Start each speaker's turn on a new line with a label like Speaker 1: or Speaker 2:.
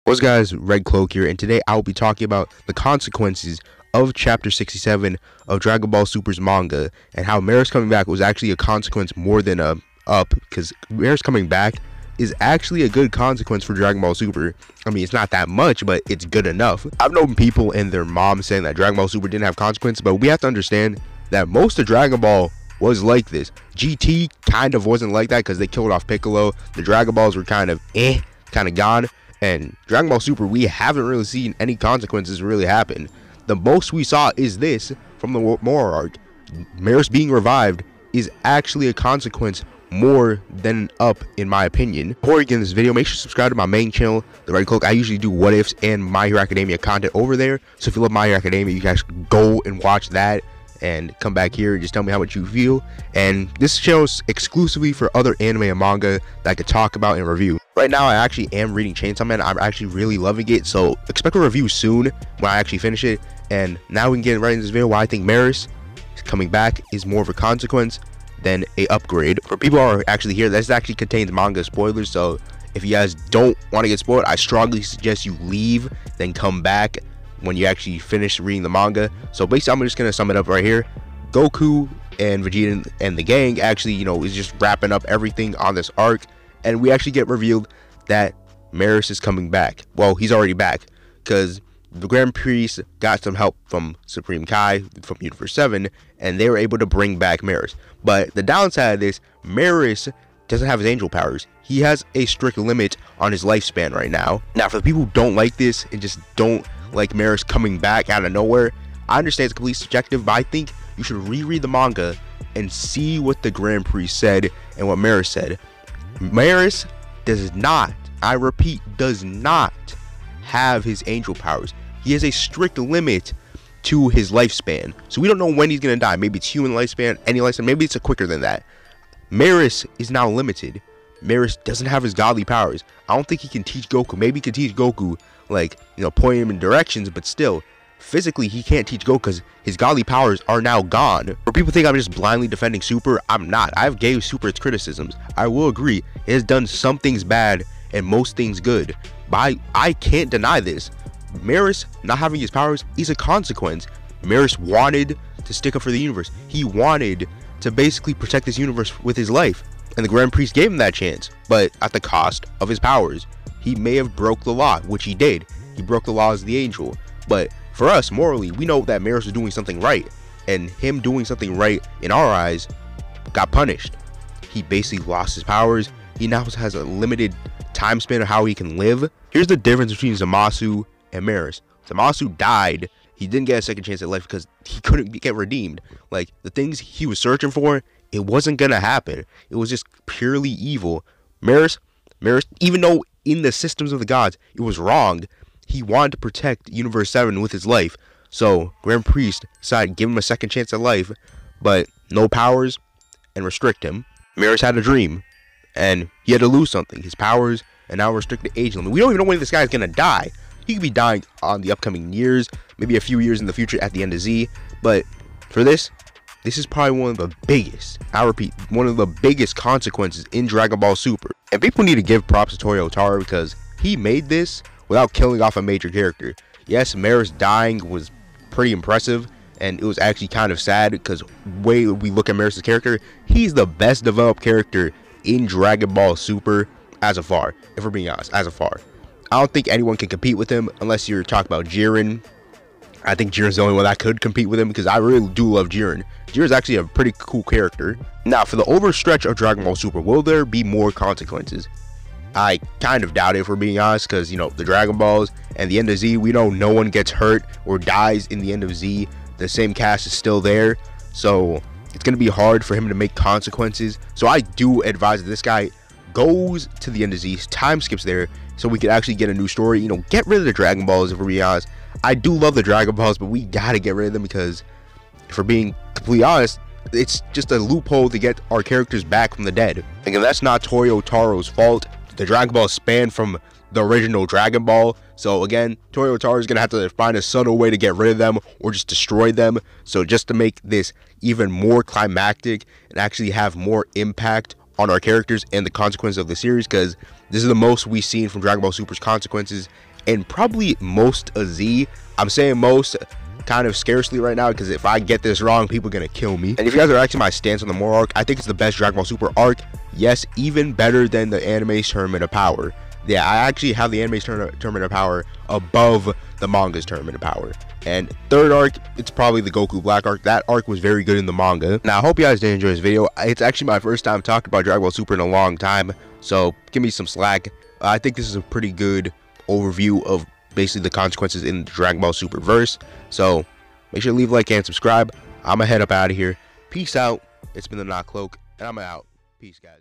Speaker 1: What's guys, RedCloak here, and today I'll be talking about the consequences of Chapter 67 of Dragon Ball Super's manga, and how Merus coming back was actually a consequence more than a up, because Merus coming back is actually a good consequence for Dragon Ball Super. I mean, it's not that much, but it's good enough. I've known people and their moms saying that Dragon Ball Super didn't have consequences, but we have to understand that most of Dragon Ball was like this. GT kind of wasn't like that because they killed off Piccolo. The Dragon Balls were kind of gone. And Dragon Ball Super, we haven't really seen any consequences really happen. The most we saw is this from the Moro arc. Merus being revived is actually a consequence more than up, in my opinion. Before you get in this video, make sure to subscribe to my main channel, the RedCloak. I usually do what ifs and My Hero Academia content over there. So if you love My Hero Academia, you guys go and watch that and come back here and just tell me how much you feel. And this channel is exclusively for other anime and manga that I could talk about and review. Right now I actually am reading Chainsaw Man. I'm actually really loving it, so expect a review soon when I actually finish it. And now we can get right into this video why I think Merus coming back is more of a consequence than a upgrade. For people who are actually here, this actually contains manga spoilers, so if you guys don't want to get spoiled, I strongly suggest you leave, then come back when you actually finish reading the manga. So basically, I'm just gonna sum it up right here. Goku and Vegeta and the gang actually, is just wrapping up everything on this arc, and we actually get revealed that Merus is coming back. Well, he's already back, because the Grand Priest got some help from Supreme Kai from Universe 7, and they were able to bring back Merus. But the downside of this, Merus doesn't have his angel powers. He has a strict limit on his lifespan right now. Now, for the people who don't like this and just don't like Merus coming back out of nowhere, I understand it's completely subjective, but I think you should reread the manga and see what the Grand Priest said and what Merus said. Merus does not, I repeat, does not have his angel powers. He has a strict limit to his lifespan, so we don't know when he's gonna die. Maybe it's human lifespan, any lifespan, maybe it's a quicker than that. Merus is now limited. Merus doesn't have his godly powers. I don't think he can teach Goku. Maybe he can teach Goku, like, point him in directions, but still, physically he can't teach Goku because his godly powers are now gone. For people think I'm just blindly defending Super, I'm not. I've gave Super its criticisms. I will agree, it has done some things bad and most things good, but I can't deny this. Merus not having his powers is a consequence. Merus wanted to stick up for the universe. He wanted to basically protect this universe with his life, and the Grand Priest gave him that chance, but at the cost of his powers. He may have broke the law, which he did. He broke the law as the angel, but for us, morally, we know that Merus was doing something right, and him doing something right in our eyes got punished. He basically lost his powers. He now has a limited time span of how he can live. Here's the difference between Zamasu and Merus. Zamasu died. He didn't get a second chance at life because he couldn't get redeemed. Like, the things he was searching for, it wasn't gonna happen. It was just purely evil. Merus, even though in the systems of the gods it was wrong, he wanted to protect Universe 7 with his life. So Grand Priest decided to give him a second chance at life, but no powers and restrict him. Merus had a dream, and he had to lose something, his powers, and now restrict the age limit. We don't even know when this guy is gonna die. He could be dying on the upcoming years, maybe a few years in the future at the end of Z, but for this is probably one of the biggest, I repeat, one of the biggest consequences in Dragon Ball Super. And people need to give props to Toyo Taro because he made this without killing off a major character. Yes, Merus dying was pretty impressive, and it was actually kind of sad because the way we look at Merus' character, he's the best developed character in Dragon Ball Super as of far, if we're being honest, as of far. I don't think anyone can compete with him unless you're talking about Jiren. I think Jiren's the only one that could compete with him because I really do love Jiren. Jiren's actually a pretty cool character. Now, for the overstretch of Dragon Ball Super, will there be more consequences? I kind of doubt it, if we're being honest, because, the Dragon Balls and the end of Z, we know no one gets hurt or dies in the end of Z. The same cast is still there, so it's going to be hard for him to make consequences. So I do advise that this guy goes to the end of Z, time skips there, so we could actually get a new story. Get rid of the Dragon Balls, if we're being honest. I do love the Dragon Balls, but we gotta get rid of them because, if we're being completely honest, it's just a loophole to get our characters back from the dead. And that's not Toyo Taro's fault. The Dragon Balls span from the original Dragon Ball, so again, Toyo Taro is gonna have to find a subtle way to get rid of them or just destroy them. So just to make this even more climactic and actually have more impact on our characters and the consequences of the series, because this is the most we've seen from Dragon Ball Super's consequences and probably most a Z. I'm saying most kind of scarcely right now, because if I get this wrong, people are gonna kill me. And if you guys are asking my stance on the Moro arc, I think it's the best Dragon Ball Super arc. Yes, even better than the anime's Tournament of Power. Yeah, I actually have the anime's Tournament of Power above the manga's Tournament of Power. And third arc, it's probably the Goku Black arc. That arc was very good in the manga. Now, I hope you guys did enjoy this video. It's actually my first time talking about Dragon Ball Super in a long time, so give me some slack. I think this is a pretty good overview of basically the consequences in the Dragon Ball Super verse. So make sure to leave a like and subscribe. I'm gonna head up out of here. Peace out. It's been the RedCloak, and I'm out. Peace, guys.